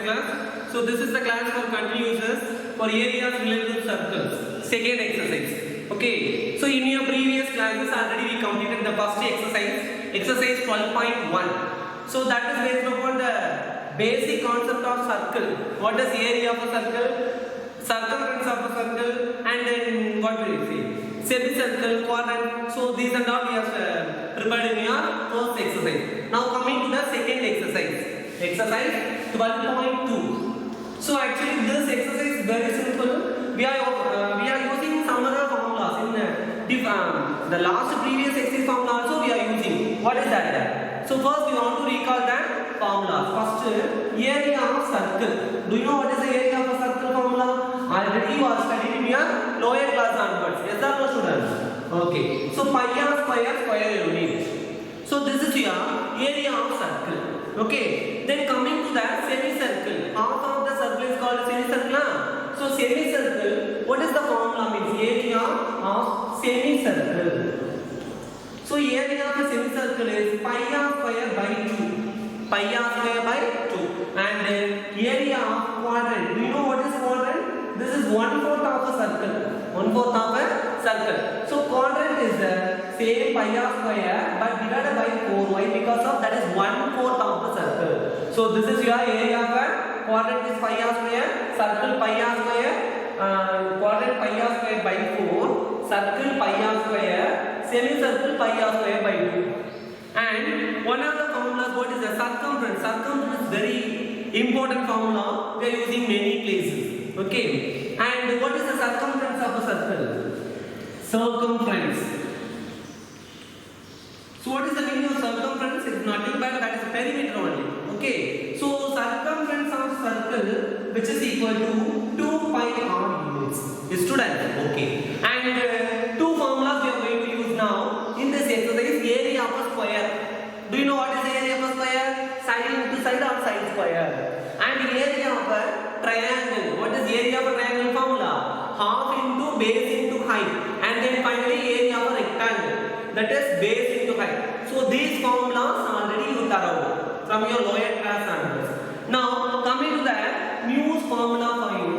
class. So this is the class for continuous for areas related to circles. Second exercise. Okay. So in your previous classes already we completed the first exercise 12.1. So that is based upon the basic concept of circle. What is area of a circle? Circumference of a circle, and then what do you say? Semicircle, quadrant. So these and all we have prepared in your first exercise. Now coming to the second exercise 12.2. So actually this exercise is very simple. We are using some other formulas in the last previous exercise formula also we are using. What is that? So first we want to recall that formula. First, area of circle. Do you know what is the area of a circle formula? Already you are studied in your lower class onwards. Yes or no, students? Okay. So pi r square unit. So this is your area of circle. Okay. Then coming to that semicircle. Half of the circle is called semicircle. So semicircle. What is the formula? Means area of semicircle. So area of a semicircle is pi r square by 2. Pi r square by 2. And then area of quadrant. Do you know what is quadrant? This is 1/4 of a circle. 1/4 of a circle. So quadrant is the same pi r square but divided by 4. Why? Because of that is 1/4 of the circle. So this is your area of a quadrant is pi r square, circle pi r square, quadrant pi r square by 4, circle pi r square, semicircle pi r square by 2. And one of the formulas, what is the circumference? Circumference is very important formula. We are using many places. Okay. And what is the circumference of a circle? Circumference. So what is the meaning of circumference? It's nothing but that is perimeter only. Okay. So circumference of circle which is equal to 2 pi r units. Student. Okay. And two formulas we are going to use now in this exercise. Area of a square. Do you know what is the area of a square? Side into side or side square. And area of a triangle. What is area of a triangle formula? Half into base into height. And then finally area of a rectangle. That is base into height. So these formulas already you thoroughly from your lower class onwards. Now coming to that New's formula for you.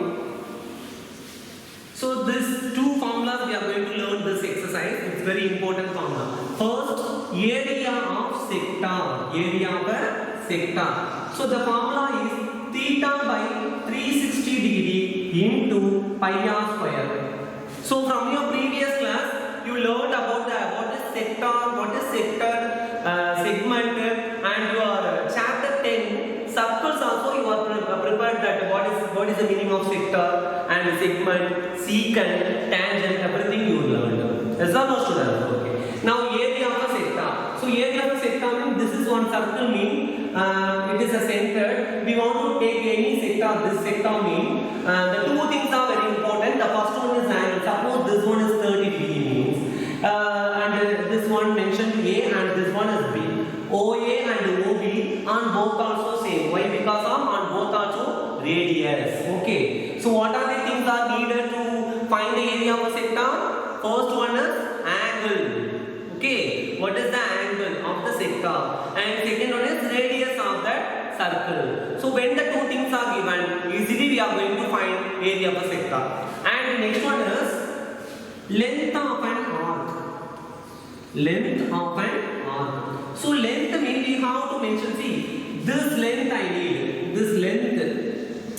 So these two formulas we are going to learn this exercise. It's very important formula. First, area of sector. Area of a sector. So the formula is theta by 360 degree into pi r square. So from your previous class, you learned about what is sector, segment, and your chapter 10 circles also you are prepared that what is the meaning of sector and segment, secant, tangent, everything you learned. Yes or no, students? Okay. Now area of a sector. So area of a sector means this is one circle mean it is a center. We want to take any sector. This sector mean the two things are very important. The first one is angle. Suppose this one is 30 degree means and this one mentioned A and this one is B. OA and OB on both also same. Why? Because on both also radius. Okay. So what are the things are needed to find the area of a sector? First one is angle. Okay. What is the angle of the sector? And second one is radius of that circle. So when the two things are given, easily we are going to find area of a sector. And next one is length of an arc. Length of an arc. So length means we have to mention, see, this length I need, this length.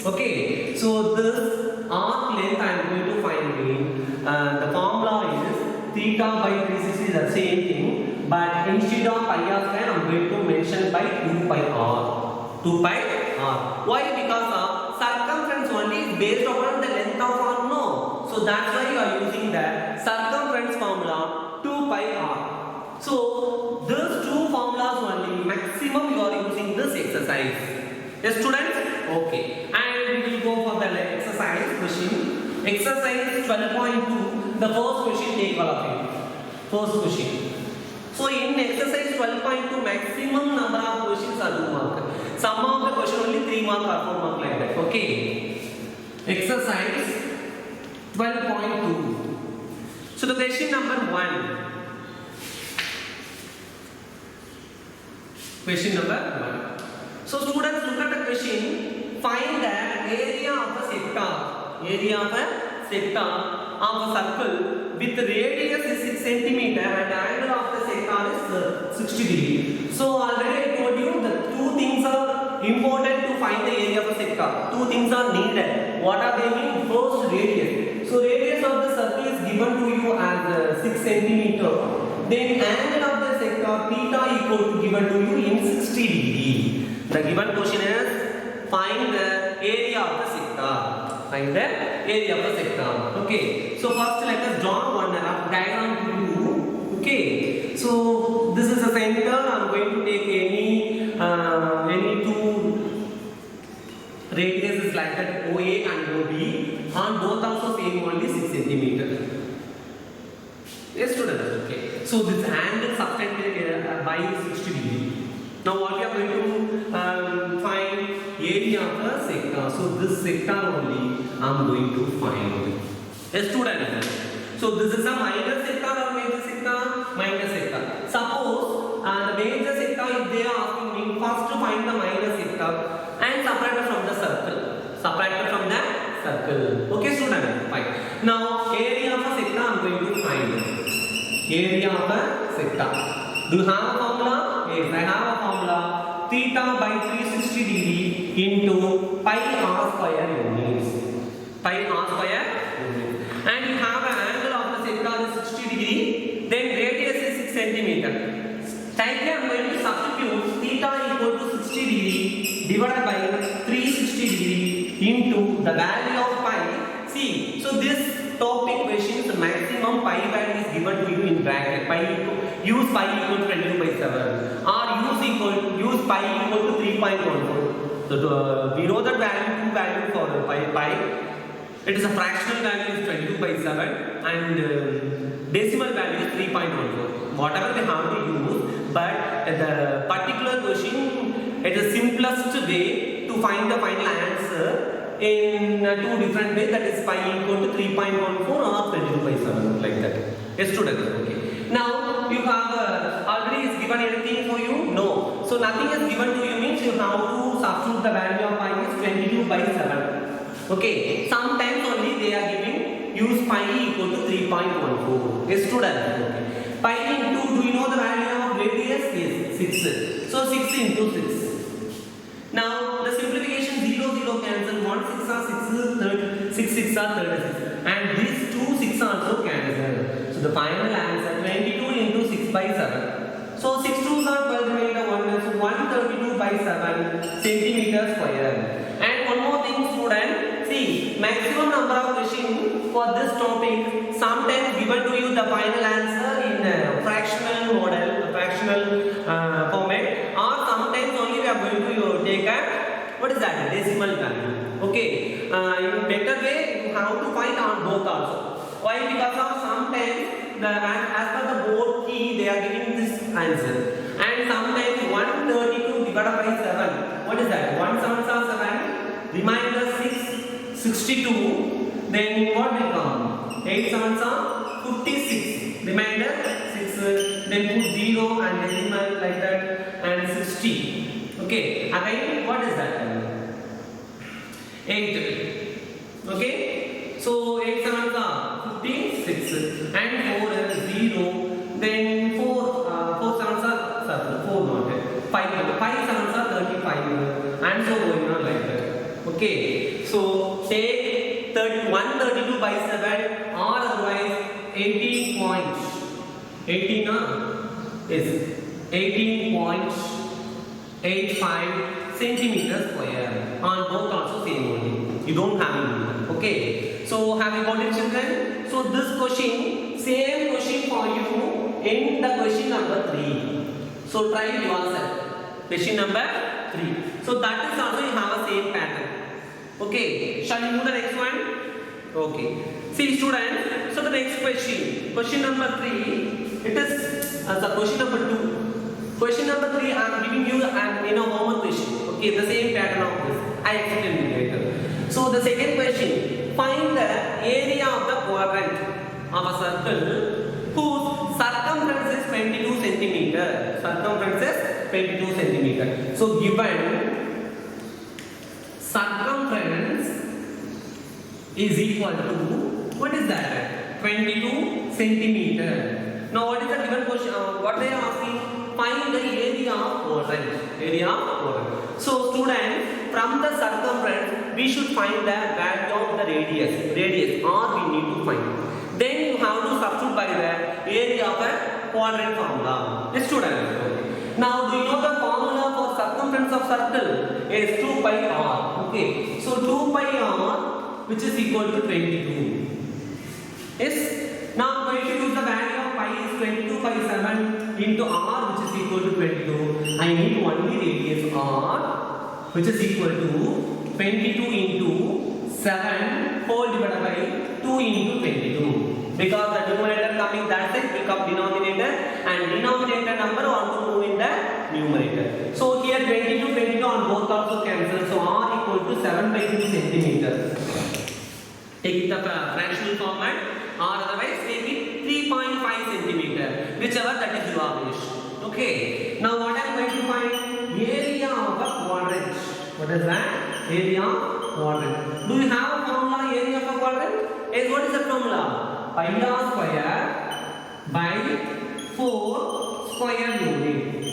Okay. So this arc length I am going to find. The formula is theta by 360 is the same thing, but instead of pi r square I am going to mention by 2 pi r. 2 pi r. Why? Because of circumference only is based upon the length of arc. No. So that's why you are using the circumference formula 2 pi r. So these two formulas only maximum you are using this exercise. Yes, students? Okay. And we will go for the exercise question. Exercise 12.2. The first question take all of you. First question. So in exercise 12.2 maximum number of questions are 2 mark. Some of the question only 3 mark or 4 mark like that. Okay. Exercise 12.2. So the question number 1. Question number 1. So students, look at the question. find the area of a sector. Area of a sector of a circle with radius is 6 centimeter and angle of the sector is 60 degree. So already I told you the two things are important to find the area of a sector. Two things are needed. What are they mean? First, radius. So radius of the circle is given to you as 6 centimeter. Then angle of the sector theta equal to given to you in 60 degree. The given question is find the area of the sector. Find the area of the sector. Okay. So first let us draw one diagram to you. Okay. So this is a center. I am going to take any two radiuses like that OA and OB. On both also same only 6 centimeter. Yes, students. Okay. So this angle subtended by 60 degree. Now what we are going to find area of the sector. So this sector only I am going to find. Yes, students. So this is a minor sector or major sector? Minor sector. Suppose the major sector, if they are asking me first to find the minor sector and separate from the circle. Separate from the circle. Okay, students. Fine. Now area of a sector I am going to find. Area of a sector. Do you have a formula? Yes, I have a formula. Theta by 360 degree into pi r square units. Pi r square units. And you have an angle of the sector is 60 degree. Then radius is 6 centimeter. Tightly I am going to substitute theta equal to 60 degree divided by 360 degree into the value of pi. See, so this topic questions maximum pi value is given to you in bracket. Use pi equal to 22 by 7 or use pi equal to 3.14. So we know that value for pi. It is a fractional value is 22 by 7 and decimal value is 3.14. Whatever we have to use, but the particular question it is simplest way to find the final answer in two different ways, that is pi equal to 3.14 or 22 by 7 like that. Yes, students. Okay. Now you have already is given anything for you? No. So nothing is given to you means you have to substitute the value of pi is 22 by 7. Okay. Sometimes only they are giving use pi equal to 3.14. Yes, students. Okay. Pi into, do you know the value of radius? Yes, 6. So 6 into 6. Now the simplification 0 0 cancel. 1 6 are 6, 6 6 are 36, and these 2 6 also cancel. So the final answer 22 into 6 by 7. So 6 2s are 12 remainder 1, so 132 by 7 centimeter square. And one more thing, student, see maximum number of questions for this topic sometimes given to you the final answer in fractional model, fractional format, or sometimes only we are going to take a what is that? Decimal value. Okay. In better way, you have to find on both also. Why? Because of sometimes as per the board key they are giving this answer, and sometimes 132 divided by 7. What is that? 1 7s are 7. Remainder 6, 62. Then what will come? 8 7s are 56. Remainder 6. Then put 0 and decimal like that and 60. Okay. Again, what is that? 8. Okay. So 8 7s are 56 and 4 is 0. Then 4 7s are 4 not 5 7s are 35 and so going on like that. Okay. So take 132 by 7 or otherwise 18 points. 18 is 18.85 centimeters square. On both also same only. You don't have any. Okay. So have you got it, children? So this question, same question for you in the question number 3. So try yourself. Question number 3. So that is also you have a same pattern. Okay. Shall we move the next one? Okay. See, students. So the next question, question number 3. It is the question number 2. Question number 3, I am giving you an homework question. Okay, the same pattern of this. I explain it later. So the second question, find the area of the quadrant of a circle whose circumference is 22 centimeter. Circumference is 22 centimeter. So given circumference is equal to, what is that? 22 centimeter. Now what is the given question? What they are asking? Find the area of quadrant. Area of quadrant. So students, from the circumference, we should find the value of the radius. Radius, or we need to find. Then you have to substitute by the area of a quadrant formula. Yes, students. Now, do you know the formula for circumference of circle? Is 2 pi r. Okay. So 2 pi r, which is equal to 22. Yes. Now, going to use the value of pi is 22 by 7 into r, which is equal to 22. I need only radius r, which is equal to 22 into 7 whole divided by 2 into 22. Because the numerator coming that side will come denominator, and denominator number want to move in the numerator. So here 22, 22 on both also cancel. So r equal to 7 by 2 centimeter. Take the fractional format, or otherwise take it 3.5 centimeter, whichever that is your wish. Okay. Now what I am going to find? Area of a quadrant. What is that? Area of quadrant. Do you have a formula area of a quadrant? Yes, what is the formula? Pi r square by 4 square unit.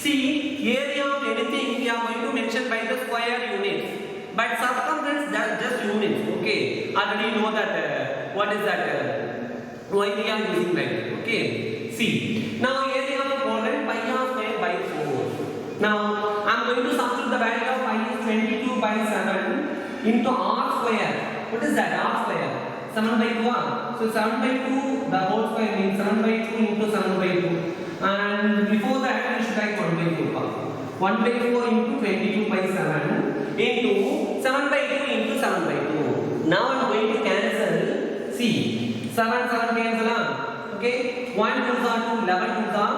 See, area of anything we are going to mention by the square units. But circumference just units. Okay. Already know that what is that? Why we are using that? Okay. See. Now area of a quadrant pi r square by 4. Now I am going to substitute the value of pi is 22 by 7 into r square. What is that? R square. 7 by 2. So 7 by 2, the whole square means 7 by 2 into 7 by 2. And before that we should write 1 by 4. 1 by 4 into 22 by 7 into 7 by 2 into 7 by 2. Now I am going to cancel. See, 7 cancel. Okay, 1 2s are 2, 11 2s are,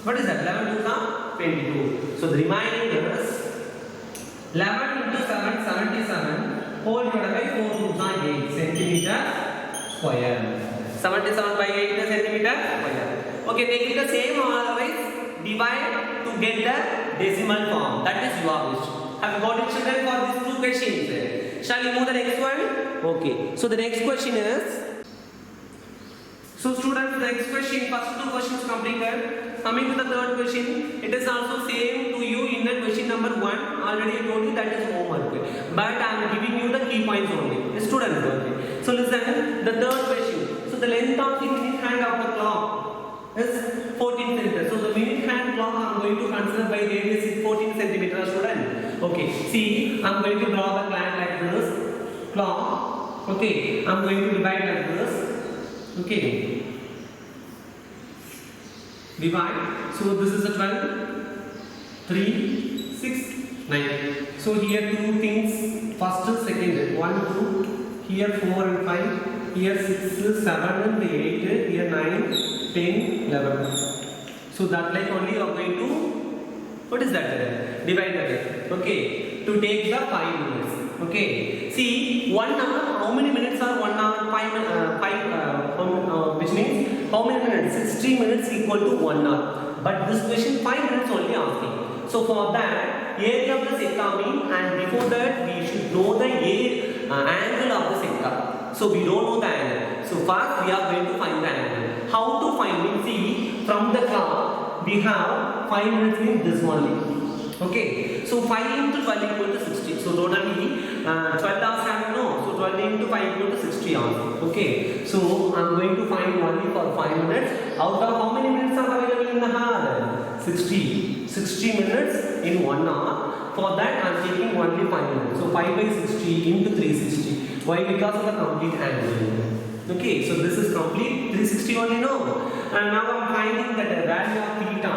what is that? 11 2s are 22. So the remaining is 11 into 7, 77, whole divided by 4 2s are 8 centimeter square. 77 by 8 centimeter square. Okay, take it the same, or otherwise divide to get the decimal form. That is your wish. Have you got it, children, for these two questions? Shall we move the next one? Okay. So the next question is. So students, the next question, first two questions completed. Coming to the third question, it is also same to you in the question number 1. Already I told you that is homework. But I am giving you the key points only. The students, okay. So listen, the third question. So the length of the minute hand of the clock is 14 centimeters. So the minute hand clock I am going to consider by radius is 14 centimeters, student. Okay. See, I am going to draw the clock like this. Clock. Okay. I am going to divide like this. Okay. Divide. So this is a 12, 3, 6, 9. So here two things. First, second. 1, 2. Here 4 and 5. Here 6, 7 and 8. Here 9, 10, 11. So that like only you are going to, what is that? Divide that. Okay. To take the 5 minutes. Okay. See, 1 hour, how many minutes are 1 hour? 5, which means how many minutes? 60 minutes equal to 1 hour. But this question 5 minutes only asking. So for that, area of the sector mean, and before that we should know the angle of the sector. So we don't know the angle. So first we are going to find the angle. How to find it? See, from the clock we have 5 minutes means this only. Okay, so 5 into 12 equal to 60. So totally 12 hours have no. So 12 into 5 equal to 60 hours. Okay, so I am going to find only for 5 minutes. Out of how many minutes are available in the hour? 60. 60 minutes in 1 hour. For that I am taking only 5 minutes. So 5 by 60 into 360. Why? Because of the complete angle. Okay, so this is complete 360 only, no. And now I am finding that the value of theta,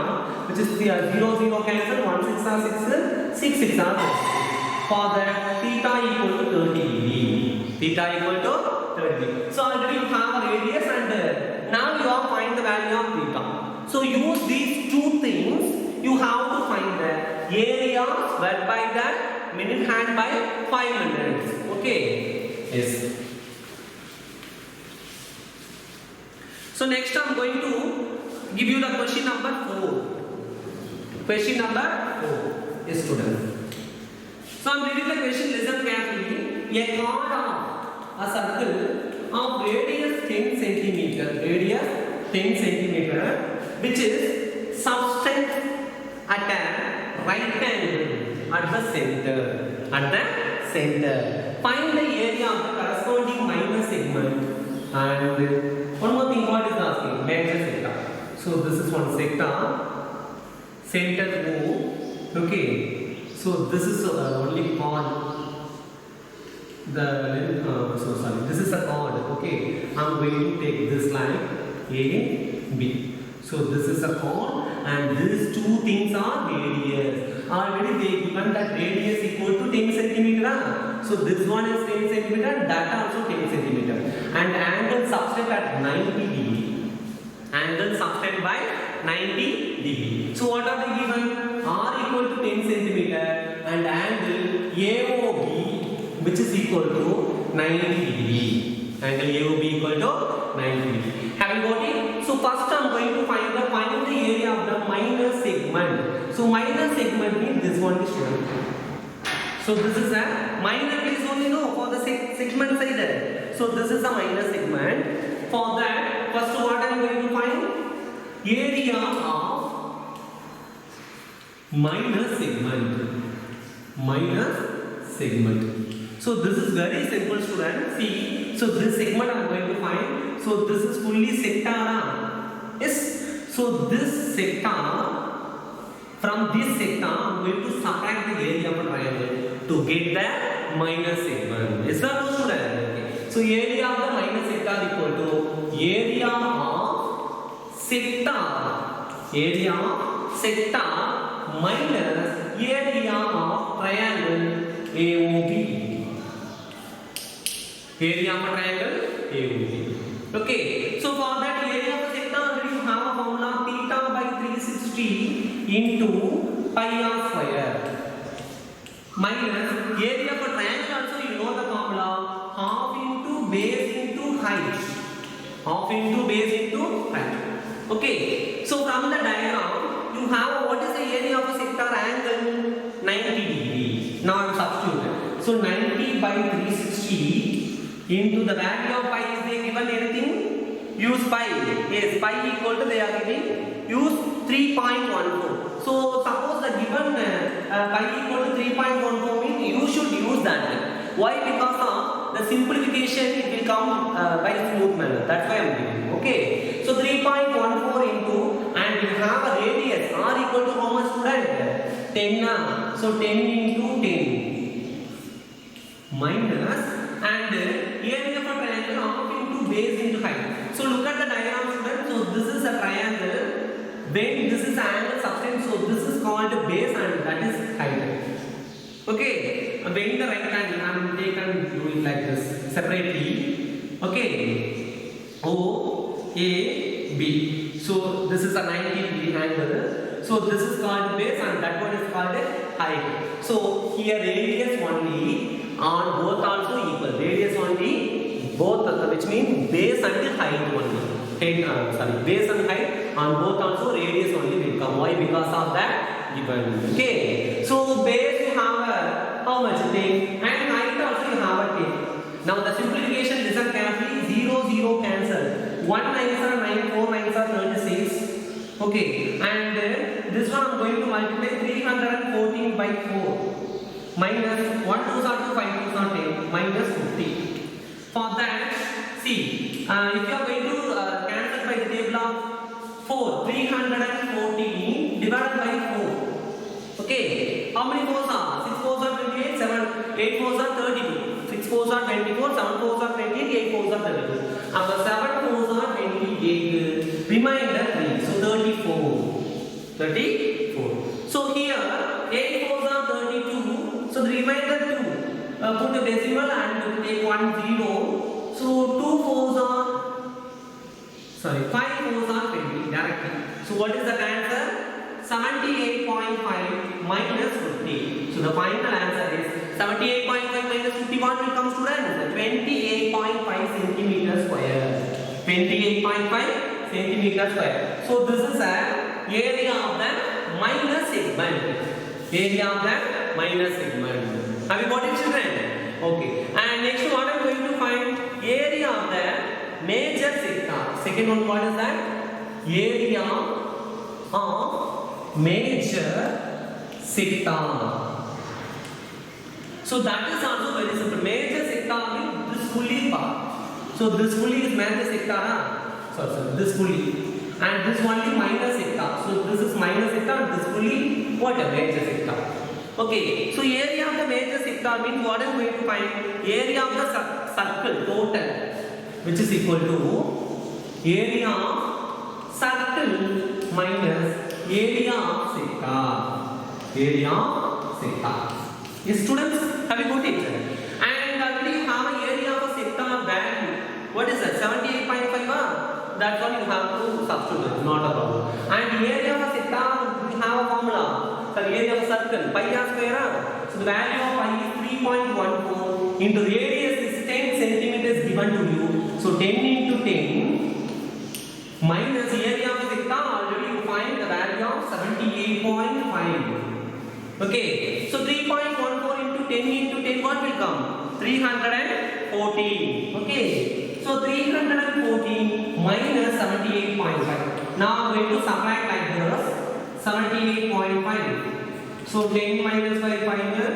which is 0 0 cancel, 1 6 are 6, 6 6 are 6. For that theta equal to 30 degree. Theta equal to 30 degree. So already you have a radius, and now you are find the value of theta. So use these two things. You have to find the area whereby that minute hand by 5 minutes. Okay. Yes. So next I am going to give you the question number 4. Question number 4. Yes, student. So I'm reading the question, listen carefully. A chord of a circle of radius 10 centimeter, which is subtend at a right angle at the center. Find the area of the corresponding minor segment, and one more thing what is asking, major sector. So this is one sector, center O. Okay, so this is only chord. This is a chord. Okay, I'm going to take this line A, B. So this is a chord, and these two things are radius. Already they given that radius equal to 10 centimeter. So this one is 10 centimeter, that also 10 centimeter, and angle subtend at 90 degree. Angle subtend by 90 degree. So what are they given? R equal to 10 centimeter and angle AOB, which is equal to 90 degree. Angle AOB equal to 90 degree. Have you got it? So first I'm going to find the area of the minor segment. So minor segment means this one is shown. So this is a minor is only for the segment side. So this is a minor segment. For that, first what I am going to find? Area of minor segment. So this is very simple, student. See, so this segment I am going to find. So this is fully sector. Yes. So this sector, from this sector I am going to subtract the area of a triangle to get the minor segment. Is that no, student? Okay. So area of the minor sector equal to area of sector minus area of triangle AOB. Area of triangle AOB. Okay. So for that area of the sector, you have a formula theta by 360 into pi r square minus area of a triangle. Also you know the formula, half into base into height. Okay. So from the diagram you have what is the area of a sector angle 90 degree. Now I am substituting. So 90 by 360 into the value of pi is they given anything? Use pi. Yes, pi equal to they are giving. Use 3.14. So suppose the given pi equal to 3.14 means you should use that. Why? Because of the simplification it will come by smooth manner. That's why I am giving. Okay. So 3.14 into, and you have a radius r equal to how much, student? 10. So 10 into 10 minus, and area of a triangle half into base into height. So look at the diagram, student. So this is a triangle. When this is angle subtend, so this is called base and that is height. Okay. When the right angle, I am taken do it like this separately. Okay. O A B. So this is a 90 degree angle. So this is called base and that one is called height. So here radius only on both also equal. Radius only both, which means base and height only. Base and height on both also radius only will come. Why? Because of that given. Okay. So base you have how much thing, and height also you have a thing. Now the simplification, listen carefully. 0 0 cancel. 1 9s are 9, 4 9s are 36. Okay, and this one I am going to multiply 314 by 4 minus 1 2s are 2, 5 2s are 10 minus 50. For that, see, if you are going to cancel by the table of 4, 314 divided by 4. Okay, how many 4s are? 6 4s are 28, 8 4s are 32, 6 4s are 24, 7 4s are 28, 8 4s are 32. After 7 4s are 28, remainder 3, so 34. So here 8 4s are 32, so the remainder 2. Put the decimal and take 1 0. So 5 4s are 20 directly. So what is the answer? 78.5 minus 50. So the final answer is 78.5 minus 51 will come, students, 28.5 centimeter square. 28.5 centimeter square. So this is a area of the minor segment. Area of the minor segment. Have you got it, children? Okay. And next what I'm going to find area of the major sector. Second one, what is that? Area of major sector. So that is also very simple. Major sector means this pulley part. So this pulley is major sector. Sorry, this pulley. And this only minor sector. So this is minor sector and this pulley what a major sector. Okay. So area of the major sector means what I'm going to find area of the circle total, which is equal to area of circle minus area of sector. Area of sector. Yes, students, have you got it? And already you have an area of a sector value. What is that? 78.5. That's what you have to substitute. Not a problem. And the area of a sector, we have a formula. So area of a circle, pi r square. So the value of pi is 3.14 into radius is 10 centimeters given to you. So 10 into 10 minus area of a sector. Already you find the value of 78.5. Okay, so 3.14 into 10 into 10 what will come? 314. Okay, so 314 minus 78.5. Now I'm going to subtract like this. 78.5. So 10 minus 5 final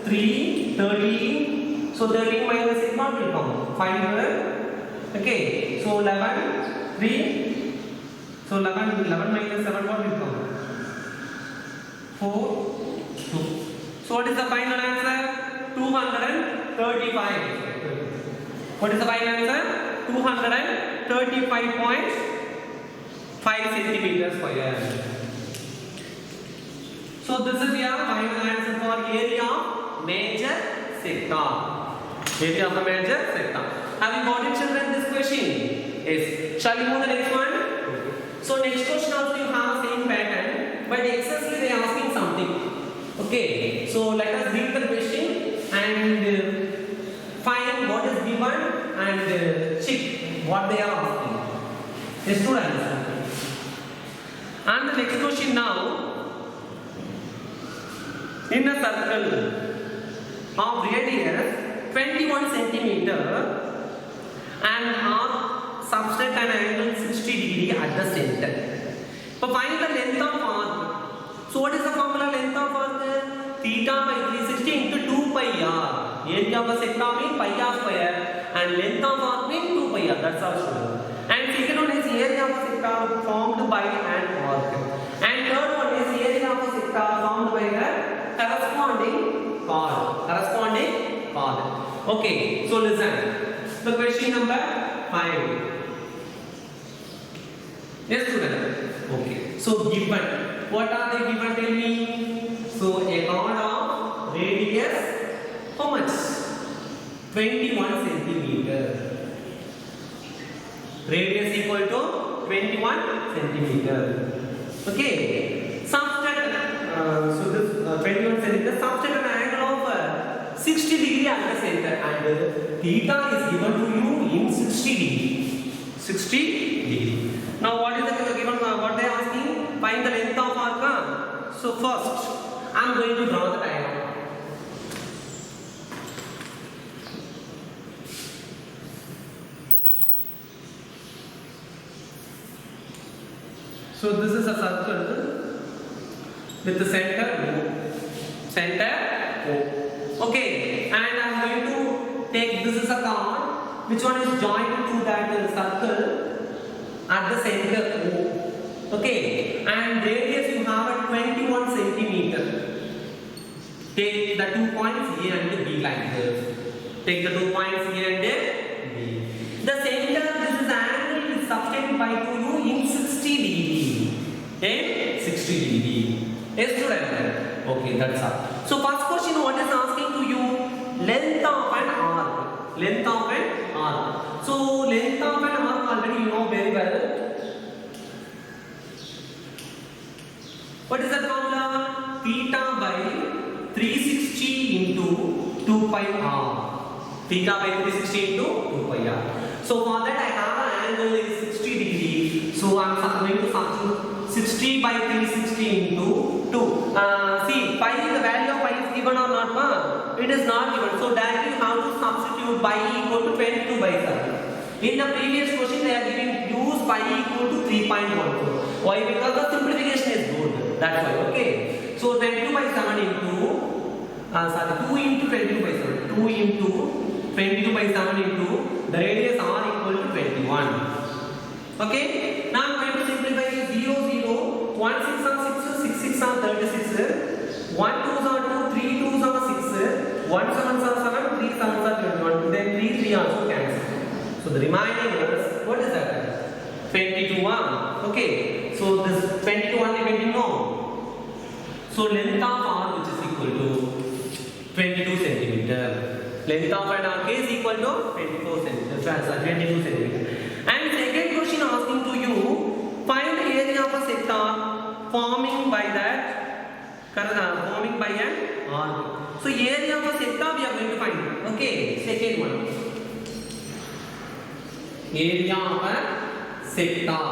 3, 13. So 13 minus 6 what will come? 500. Okay, so 11, 3. So 11 minus 7 what will come? 4. So what is the final answer? 235. What is the final answer? 235.5 centimeters square. So this is your final answer for area of major sector. Area of the major sector. Have you got it, children, this question? Yes. Shall we move to the next one? So next question also you have same pattern, but excessively they are asking something. Okay, so let us read the question and find what is given and check what they are asking. Yes, students. And the next question now. In a circle of radius 21 centimeter and arc subtend an angle 60 degree at the center. So find the length of arc. So what is the formula length of arc? Theta by 360 into 2 pi r. Area of a sector means pi r square and length of arc means 2 pi r. That's our sure. And second one is area of a sector formed by an arc. And third one is area of a sector formed by a corresponding chord. Corresponding chord. Okay, so listen. The question number 5. Yes, student. Okay. So given. What are they given? Tell me. So a chord of radius how much? 21 centimeter. Radius equal to 21 centimeter. Okay. So this 21 centimeter. Subtract an angle of 60 degree at the center, and theta is given to you in 60 degree. 60 degree. Now what is the given? What they are asking? Find the length of arc. So first, I am going to draw the diagram. So this is a circle with the center O. Okay, and I am going to take this is a chord. Which one is joined to that circle at the center O. Okay, and radius you have at 21 centimeter. Take the 2 points A and B like this. Take the 2 points A and B. The center, this is angle is subtended by to you in 60 degree. Okay, 60 degree. Yes, student. Okay, that's all. So first question, what is asking to you? Length of an arc. Length of an arc. So length of an arc already you know very well. What is the formula? Theta by 360 into 2 pi r. Theta by 360 into 2 pi r. So for that I have an angle is 60 degree. So I am going to substitute 60 by 360 into 2 2. See, pi, the value of pi is given or not? Ma? It is not given. So directly you have to substitute pi equal to 22 by 7. In the previous question, they are giving use pi equal to 3.14. Why? Because the simplification is good. That's why. Okay. So 22 by 7 into 2 into 22 by 7. 2 into 22 by 7 into the radius r equal to 21. Okay. Now I'm going to simplify 0 0. 1 6 are 6, 6 6 are 36. 1 2 are 2, 3 2 are 6. 1 7 are 7, 3 7 are 21. Then 3 3 also cancel. So the remaining is, what is that? 22 1. Okay. So this 22 only 20 no. So length of r which is equal to 22 centimeter. Length of an arc is equal to 22 centimeter. And second question asking to you, find the area of a sector forming by that forming by an arc. So area of a sector we are going to find. Okay, second one. Area of a sector.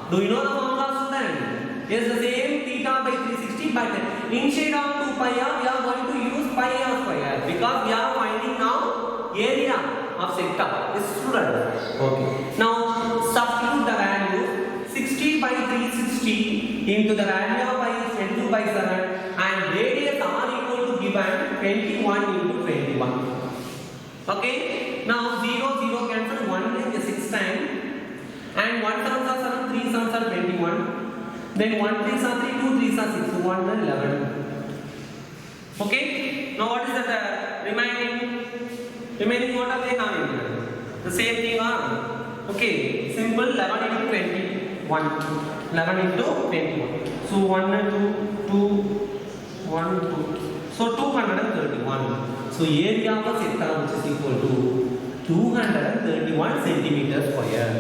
Do you know the formula, student? It's the same theta by 360, but instead of 2 pi r, we are going to use pi r square because we are finding now area of sector. Is student. Okay. Now substitute the value 60 by 360 into the value of pi is 22 by 7 and radius r equal to given 21 into 21. Okay. Now 0 0 cancel 1 is 6 times and 1 7 are 7, 3 7 are 21. Then 1 3 are 3, 2 3 are 6, 1 and 11. Okay. Now what is the remaining? Remaining what are they having? The same thing are. Okay. Simple 11 into 21. 11 into 21. So 1 and 2, 1 2. So 231. So area of a sector which is equal to 231 centimeters square.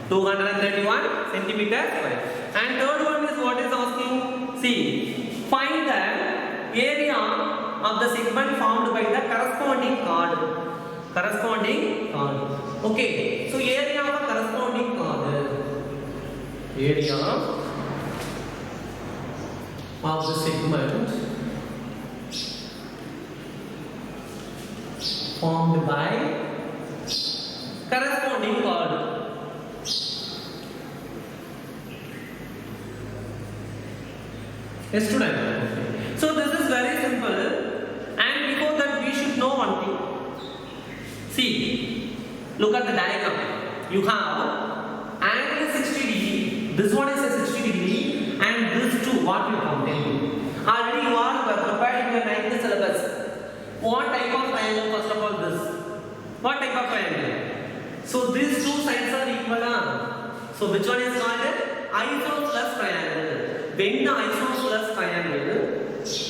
231 centimeters square. And third one is what is asking? See, find the area of the segment formed by the corresponding chord. Corresponding chord. Okay. So area of a corresponding chord. Area of the segment formed by corresponding chord. Yes, student. So this is very simple, and before that we should know one thing. See, look at the diagram. You have angle 60 degree. This one is a 60 degree, and this two what we can tell you. Already you are prepared in your 9th syllabus. What type of triangle? First of all, this. What type of triangle? So these two sides are equal. So which one is called isosceles triangle? When the isosceles triangle,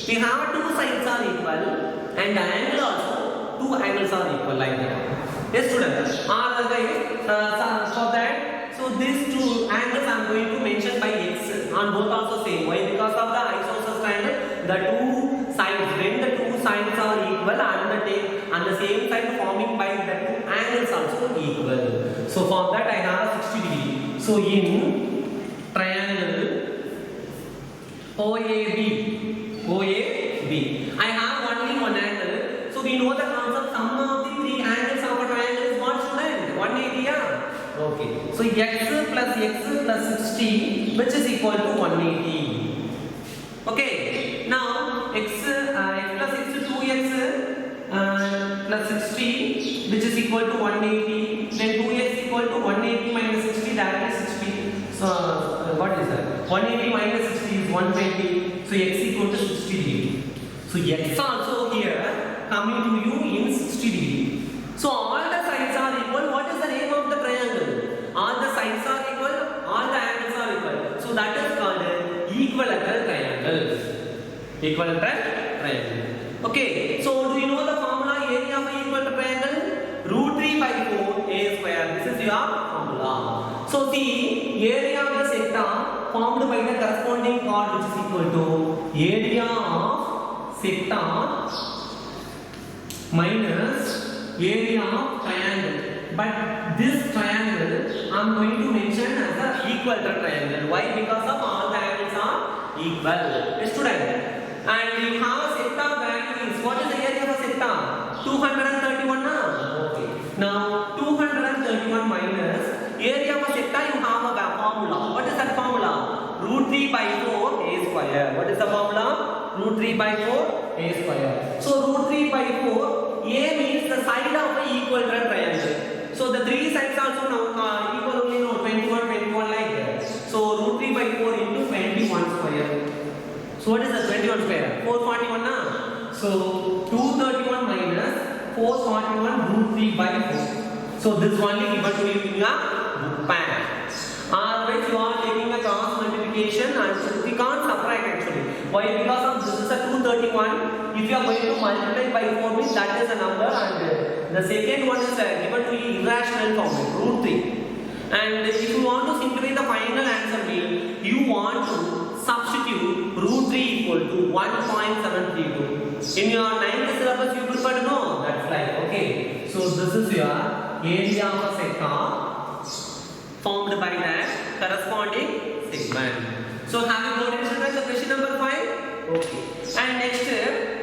we have two sides are equal and the angle also, two angles are equal like that. Yes, students. For that, so these two angles I am going to mention by x on both also same. Why? Because of the isosceles triangle, the two sides, when the two sides are equal and the same side forming by the two angles also equal. So for that I have a 60 degree. So in triangle OAB, I have only one angle. So we know the concept. Sum of the three angles of a triangle is what, student? 180. Yeah? Okay. So x plus 60, which is equal to 180. Okay. Now x plus x 2x plus 60, which is equal to 180. Then 2x equal to 180 minus 60, that is 60. So what is that? 180 minus 60 is 120. So x equal to 60 degree. So x also here coming to you in 60 degree. So all the sides are equal. What is the name of the triangle? All the sides are equal. All the angles are equal. So that is called equilateral triangle. Equilateral triangle. Okay. So do you know the formula area of equilateral triangle? Root 3 by 4 a square. This is your formula. So the area of the sector formed by the corresponding chord which is equal to area of sector minus area of triangle. But this triangle I am going to mention as the equilateral triangle. Why? Because of all the angles are equal. Student, and you have a sector value is, what is the area of a sector? 231 na? Okay. Now 231 minus area of a sector, you have a formula. What is that formula? Root 3 by 4 a square. What is the formula? Root 3 by 4 a square. So root 3 by 4, a means the side of an equilateral triangle. So the three sides also now equal only now 21, 21 like that. So root 3 by 4 into 21 square. So what is the 21 square? 441 na? So 231 minus 441 root 3 by 4. So this only given to you in a book pack. Which you are taking a cross multiplication and we can't subtract actually. Why? Because of this is a 231. If you are going to multiply by 4 means that is a number, and the second one is given to you irrational form, root 3. And if you want to simplify the final answer means you want to substitute root 3 equal to 1.732. In your 9th syllabus you prefer to know. That's right. Okay. So this is your area of a sector formed by that corresponding segment. So have you got it, children, the question number 5? Okay. And next,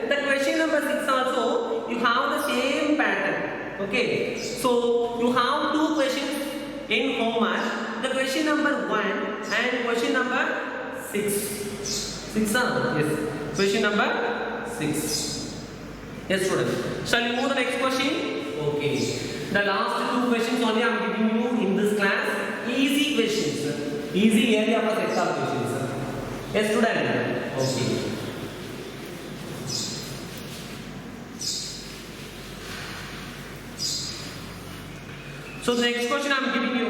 the question number 6 also, you have the same pattern. Okay. So you have two questions in homework. The question number 1 and question number 6. 6 yes. Question number 6. Yes, student. Shall we move to the next question? Okay. The last two questions only I am giving you in this class. Easy questions. Easy area of sector questions. Yes, student. Okay. So the next question I am giving you.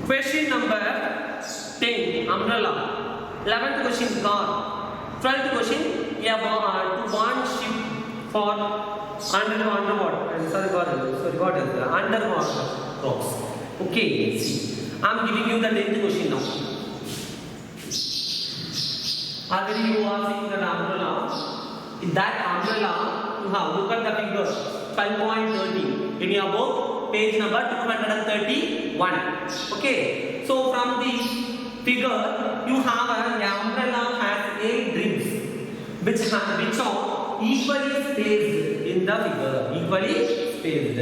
Question number 10. Umbrella. 11th question car. 12th question. One ship for underwater. Underwater rocks. Okay, see. I am giving you the 10th question now. Already you are seeing that umbrella. In that umbrella, you have look at the figure 5.30 in your book, page number 231. Okay, so from this figure, you have an umbrella has 8 ribs, which are equally spaced in the figure. Equally spaced.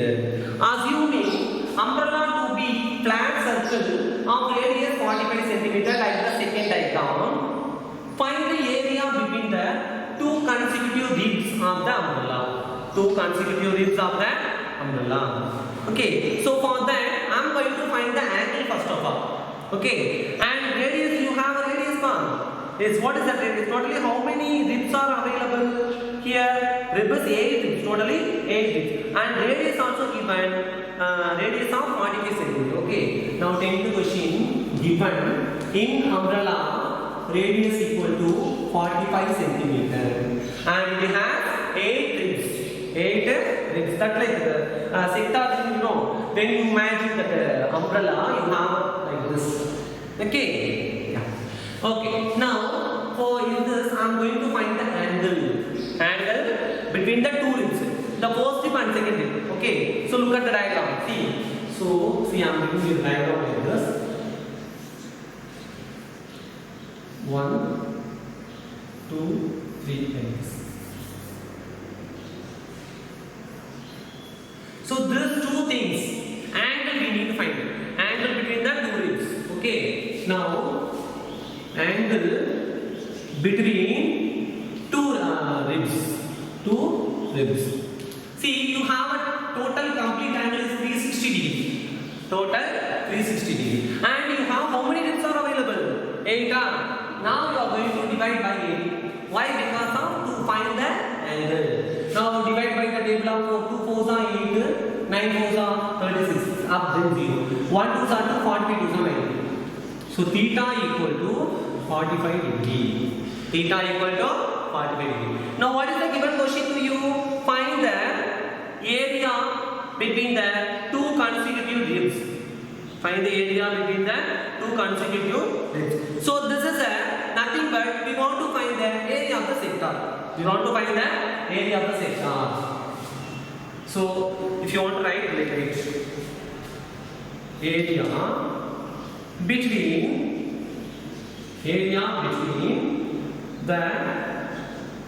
Assuming umbrella to be flat circle of radius 45 cm like the second diagram, find the area between the two consecutive ribs of the umbrella. Two consecutive ribs of the umbrella. Okay, so for that I am going to find the angle first of all. Okay, and radius, you have a radius bar. Yes, what is that radius? Totally how many ribs are available here? Rib is 8 ribs, totally 8 ribs, and radius also given. Radius of 45 cm. Okay. Now 10th question given in umbrella radius equal to 45 cm and it has 8 ribs. 8 ribs. That like sector, you know, when you imagine that umbrella, you have like this. Okay. Yeah. Okay. Now for this, I am going to find the angle between the two ribs. The first rib and second rib. Okay. So look at the diagram. See. So see, I am giving you the diagram like this. 1, 2, 3 like this. So these two things, angle we need to find. Angle between the two ribs. Okay. Now angle between two ribs. Two ribs. See, you have a total complete angle is 360 degree. Total 360 degree. And you have how many ribs are available? 8 are. Now you are going to divide by 8. Why? Because of to find the angle. Now divide by the table of 4. 2 4s are 8. 9 4s are 36. Up then 0. 1 2s are 2. 40 2s are 90. So theta equal to 45 degree. Theta equal to 45 degree. Now what is the given question to you? Find the area between the two consecutive ribs. Find the area between the two consecutive ribs. So this is nothing but we want to find the area of the sector. We want to find the area of the sector. So if you want to write, like it. Area between area between the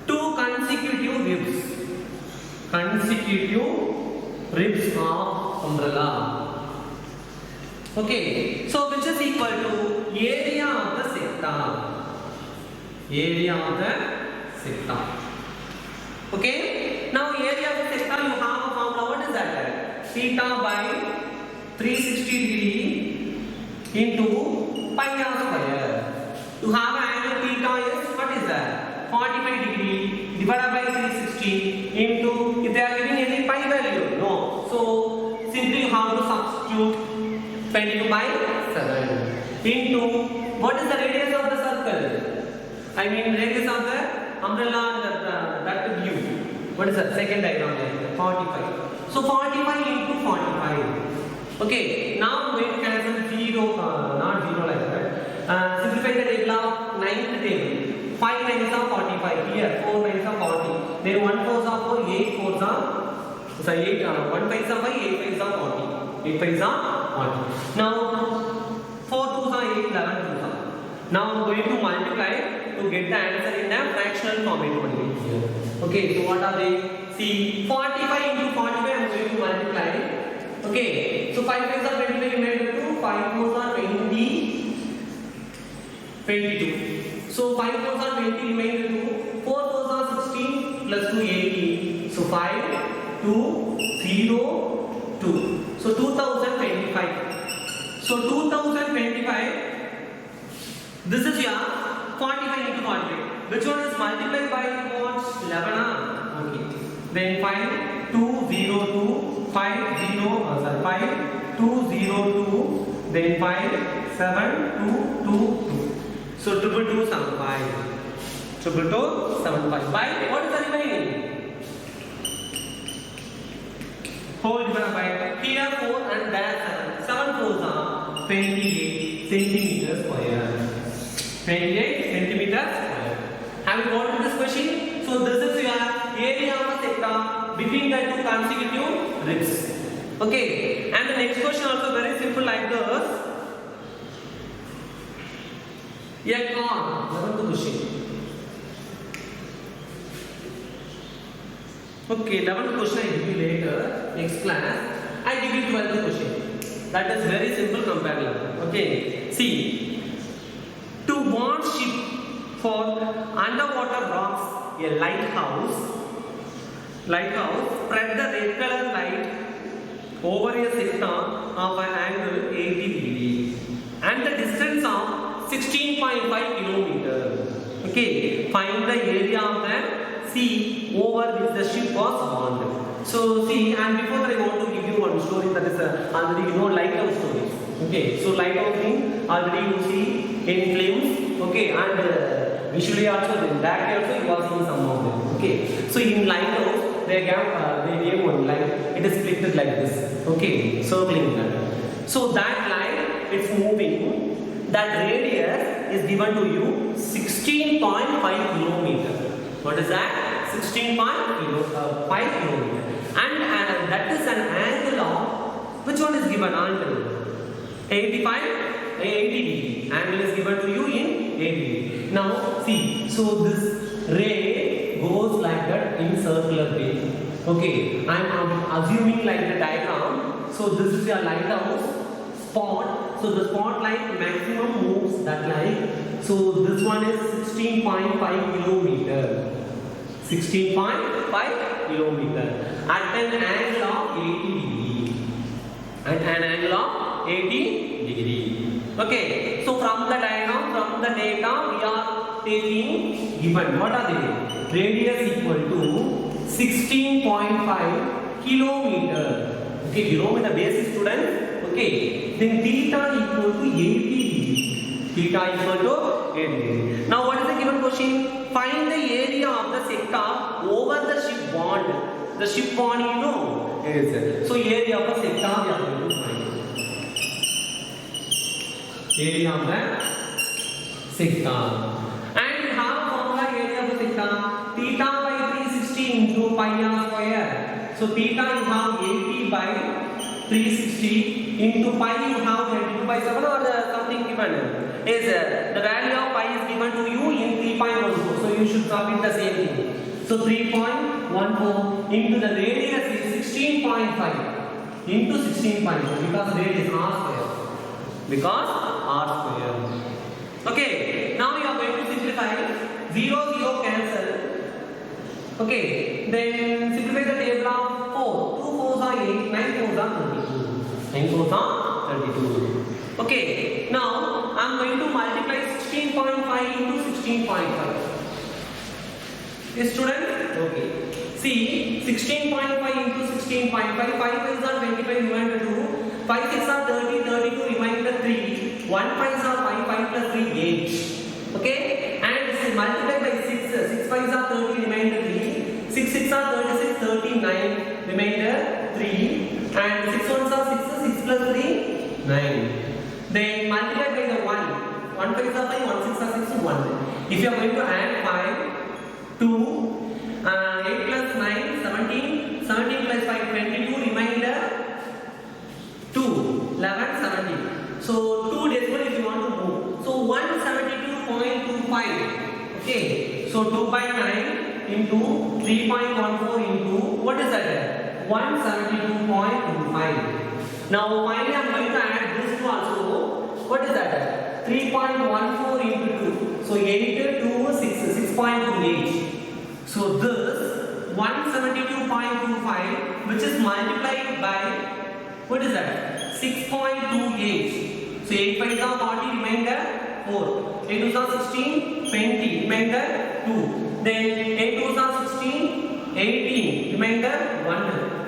two consecutive ribs of umbrella. Okay, so which is equal to area of the sector. Okay, now area of the sector you have a formula. What is that? Theta by 360 degree into pi r square. You have an angle theta is what is that? 45 degree divided by 360 into, if they are giving any pi value, no. So simply you have to substitute 22 by 7 into what is the radius of the circle? I mean radius of the umbrella that view. What is that? Second diagram there. 45. So 45 into 45. Okay. Now I'm going to cancel 0, not 0 like that. Simplify the table of 9th table. 5 9s are 45. Here 4 9s are 40. Then 1 4s are 4. 8 4s are. Sorry, 8. 1 5s are 5. 8 5s are 40. 8 5s are 40. Now 4 2s are 8. 11 2s are. Now I'm going to multiply to get the answer in a fractional format only here. Okay, so what are they? See, 45 into 45 I'm going to multiply. Okay, so 5 5s are 25 remainder 2, 5 4s are 20, 22. So 5 4s are 20 remainder 2, 4 4s are 16 plus 2 18. So 5 2 0 2. So 2025. So 2025. This is your 45 into 45. Which one is multiplied by what? 11. Okay. Then 5 2 0 2 5 0 5 2 0 2. Then 5 7 2 2 2. So 22275. 22275. By what is the remaining? Whole divided by here 4 and there 7. 7 4s are 28 centimeters square. 28 centimeters square. Have you got this question? So this is your area of a sector between the two consecutive ribs. Okay. And the next question also very simple like this. A car. 11th question. Okay, 11th question I give you later. Next class I give you 12th question. That is very simple comparison. Okay. See. To bond ship for underwater rocks, a lighthouse, spread the red color light over a sector of an angle 80 degree and the distance of 16.5 kilometers. Okay, find the area of the sea over which the ship was bound. So see, and before I want to give you one story that is already you know lighthouse stories. Okay, so lighthouse means already you see in films. Okay, and visually also in that also you are seeing some of them. Okay, so in lighthouse they gave one light. It is split like this. Okay, circling that. So that light is moving. That radius is given to you 16.5 kilometers. What is that? 16.5 kilometers. And that is an angle of which one is given? Angle 80 degree. Angle is given to you in 80 degree. Now see, so this ray goes like that in circular way. Okay, I am assuming like the diagram. So this is your lighthouse spot. So the spotlight maximum moves that light. So this one is 16.5 kilometer. 16.5 kilometer at an angle of 80 degree. At an angle of 80 degree. Okay, so from the diagram, from the data we are taking given. What are they? Radius equal to 16.5 kilometer. Okay, kilometer basic student. Okay, then theta equal to 80 degree. Theta equal to 80 degree. Now what is the given question? Find the area of the sector over the ship bond. The ship bond you know is so area of the sector we are going to find. Area of the sector. And we have a formula area of the sector. Theta by 360 into pi r square. So theta you have 80 by 360 into pi you have 22 by 7 or something given is the value of pi is given to you in 3.14, so you should copy the same thing. So 3.14 into the radius is 16.5 into 16.5 because radius r square, because r square. Okay, now you are going to simplify. 0 0 cancel. Okay, then simplify the table of 4. 2 4s are 8, 9 4s are 32. 9 4s are 32. Okay, now I am going to multiply 16.5 into 16.5. Yes, student? Okay. See, 16.5 into 16.5, 5 5s are 25, remainder 2. 5 6 are 30, 32, remainder 3. 1 5s are 5, 5 plus 3, 8. Okay? And multiply by 6, 6 5s are 30, remainder 3. 6 6 are 36, 39, remainder 3. And 6 1s are 6, 6 plus 3, 9. Then multiply by the 1. 1 5s are 5, 1 6 are 6, 1. If you are going to add 5, 2, 8 plus 9, 17, 17 plus 5, 22, remainder 2, 11, 17. So 2 decimal if you want to move. So 172.25. Okay. So 2 by 9 into 3.14 into what is that? 172.25. Now finally I am going to add this two also. What is that? 3.14 into 2. So 8 to 6, 6.28. So this 172.25 which is multiplied by what is that? 6.28. So 8 5 are 40, remainder 4. 8 2 are 16, 20, remainder 2. Then 8 2 are 16, 18, remainder 1.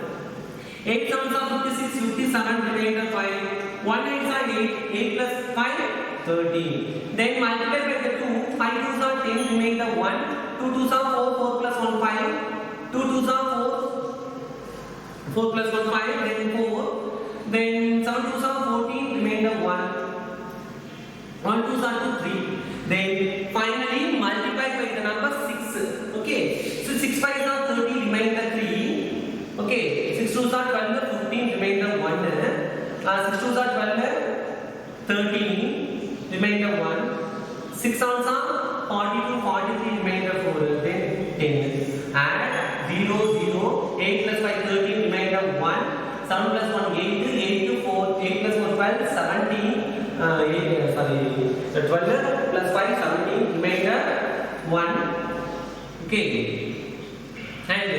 8 7 are 56, 57, remainder 5. 1 8 are 8, 8 plus 5, 13. Then multiply by the 2, 5 2 are 10, remainder 1. 2 2 are 4, 4 plus 1 5. 2 2 are 4, 4 plus 1 5, then 4. Then 7 2 are 14, remainder 1. 1 2 are 2 3. Then finally multiply by the number 6. Okay, so 6 5 are 30, remainder 3. Okay, 6 2 are 12, 15, remainder 1. 6 2 are 12, 13, remainder 1. 6 7 are 42, 43, remainder 4. Then 10. Add 0 0, 8 plus 5 13, remainder 1. 7 plus 1 8, 8 to 4, 8 plus 1 12, 17. 12 plus 5 17, remainder 1. Okay, and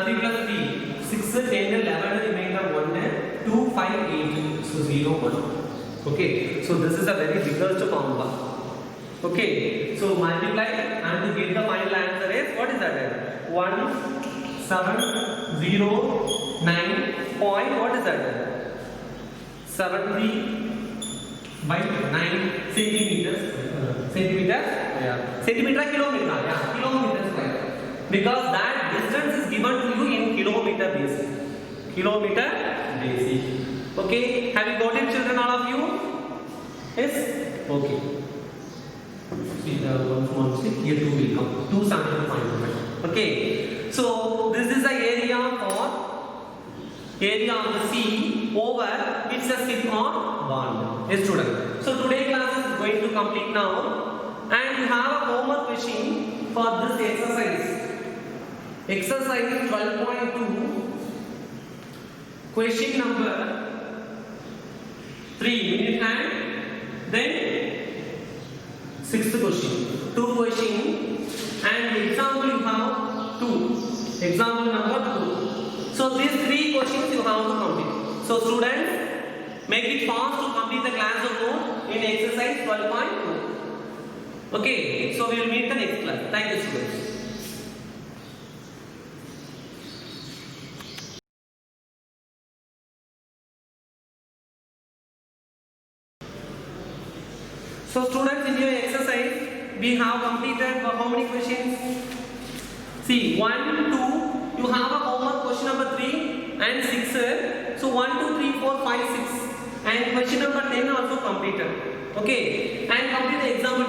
3 plus 3 6, 10, 11, remainder 1, 2 5 8, so 0 1. Okay, so this is a very biggest formula. Okay, so multiply and to get the final answer is what is that? 1709 point what is that? 73 by 9 centimeters. Centimeter? Yeah. Centimeter, kilometer? Yeah, kilometer square. Because that distance is given to you in kilometer basic. Kilometer basic. Okay, have you got it, children, all of you? Yes? Okay. See the one small mistake, here 2 will come. 2 sample point. Okay, so this is the area of the sea over it's a slip on bond. Yes, student. So today class is going to complete now, and you have a homework question for this exercise. Exercise 12.2. Question number 3 minute hand. Then 6th question. 2 question, and example you have 2. Example number 2. So these 3 questions you have to complete. So students, make it fast to complete the class of note in exercise 12.2. Okay, so we will meet the next class. Thank you, students. So students, in your exercise we have completed how many questions? See, 1, 2, you have a homework question number 3 and 6. So 1, 2, 3, 4, 5, 6 and question number 10 also completed. Okay, and complete the example